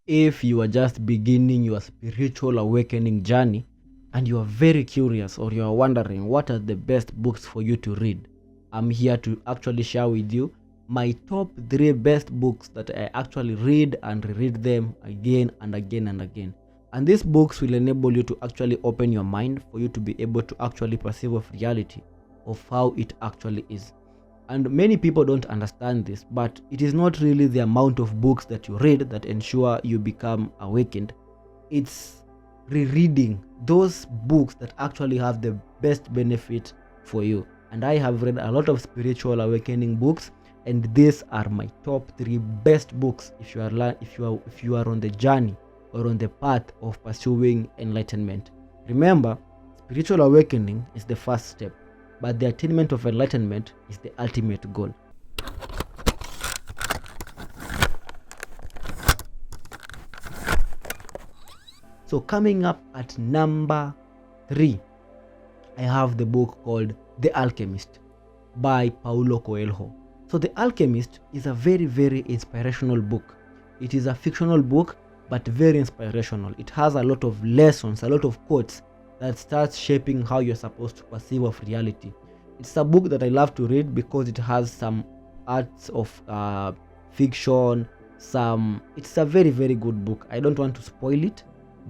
If you are just beginning your spiritual awakening journey and you are very curious, or you are wondering what are the best books for you to read, I'm here to actually share with you my top 3 best books that I actually read and reread them again and again and again. And these books will enable you to actually open your mind for you to be able to actually perceive of reality of how it actually is. And many people don't understand this, but it is not really the amount of books that you read that ensure you become awakened. It's rereading those books that actually have the best benefit for you. And I have read a lot of spiritual awakening books, and these are my top 3 best books if you are on the journey or on the path of pursuing enlightenment. Remember, spiritual awakening is the first step, but the attainment of enlightenment is the ultimate goal. So coming up at number 3, I have the book called The Alchemist by Paulo Coelho. So The Alchemist is a very, very inspirational book. It is a fictional book, but very inspirational. It has a lot of lessons, a lot of quotes that starts shaping how you're supposed to perceive of reality. It's a book that I love to read because it has some arts of fiction. It's a very, very good book. I don't want to spoil it,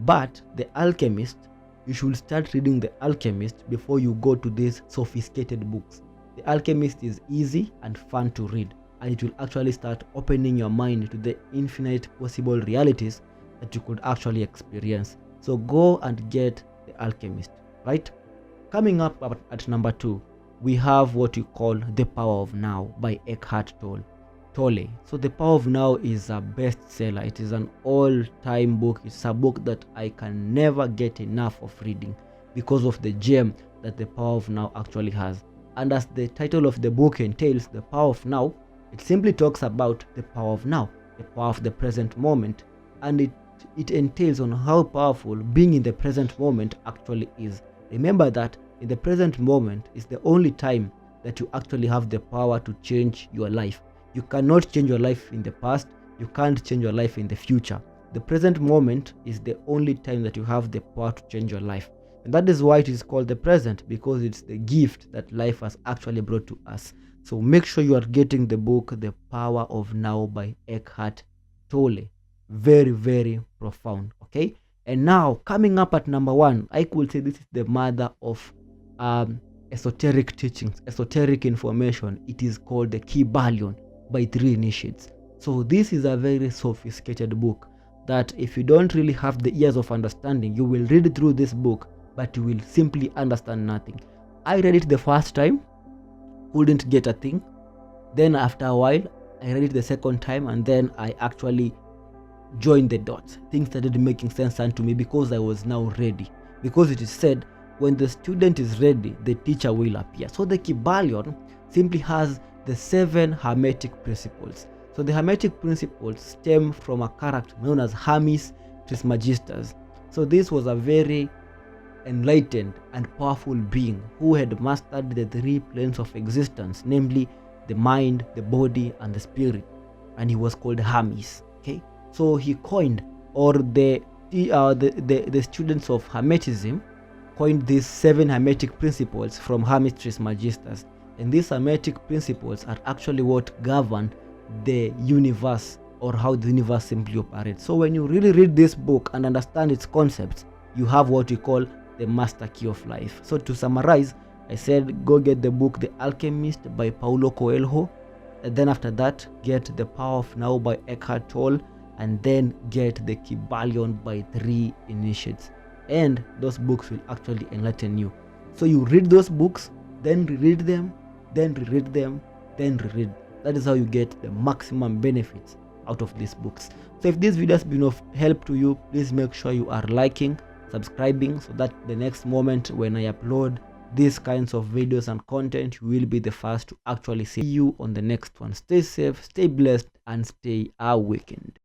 but The Alchemist, you should start reading The Alchemist before you go to these sophisticated books. The Alchemist is easy and fun to read, and it will actually start opening your mind to the infinite possible realities that you could actually experience. So go and get The Alchemist, right? Coming up at number 2, we have what you call The Power of Now by Eckhart Tolle. So The Power of Now is a bestseller. It is an all-time book. It's a book that I can never get enough of reading because of the gem that The Power of Now actually has. And as the title of the book entails, The Power of Now, it simply talks about the power of now, the power of the present moment, and it entails on how powerful being in the present moment actually is. Remember that in the present moment is the only time that you actually have the power to change your life. You cannot change your life in the past. You can't change your life in the future. The present moment is the only time that you have the power to change your life. And that is why it is called the present, because it's the gift that life has actually brought to us. So make sure you are getting the book, The Power of Now by Eckhart Tolle. Very, very profound, okay? And now, coming up at number 1, I could say this is the mother of esoteric teachings, esoteric information. It is called The Kybalion by 3 Initiates. So this is a very sophisticated book that if you don't really have the ears of understanding, you will read through this book, but you will simply understand nothing. I read it the first time, couldn't get a thing. Then after a while, I read it the second time, and then I actually joined the dots. Things started making sense unto me because I was now ready. Because it is said, when the student is ready, the teacher will appear. So the Kybalion simply has the 7 Hermetic principles. So the Hermetic principles stem from a character known as Hermes Trismegistus. So this was a very enlightened and powerful being who had mastered the 3 planes of existence, namely the mind, the body, and the spirit, and he was called Hermes. Okay, so he coined, or the students of Hermetism coined these 7 Hermetic principles from Hermes Trismegistus, and these Hermetic principles are actually what govern the universe, or how the universe simply operates. So when you really read this book and understand its concepts, you have what we call the master key of life. So to summarize, I said go get the book The Alchemist by Paulo Coelho, and then after that get The Power of Now by Eckhart Tolle, and then get The Kybalion by 3 Initiates. And those books will actually enlighten you. So you read those books, then reread them, then reread them, then reread. That is how you get the maximum benefits out of these books. So if this video has been of help to you, please make sure you are liking, subscribing, so that the next moment when I upload these kinds of videos and content, you will be the first to actually see you on the next one. Stay safe, stay blessed, and stay awakened.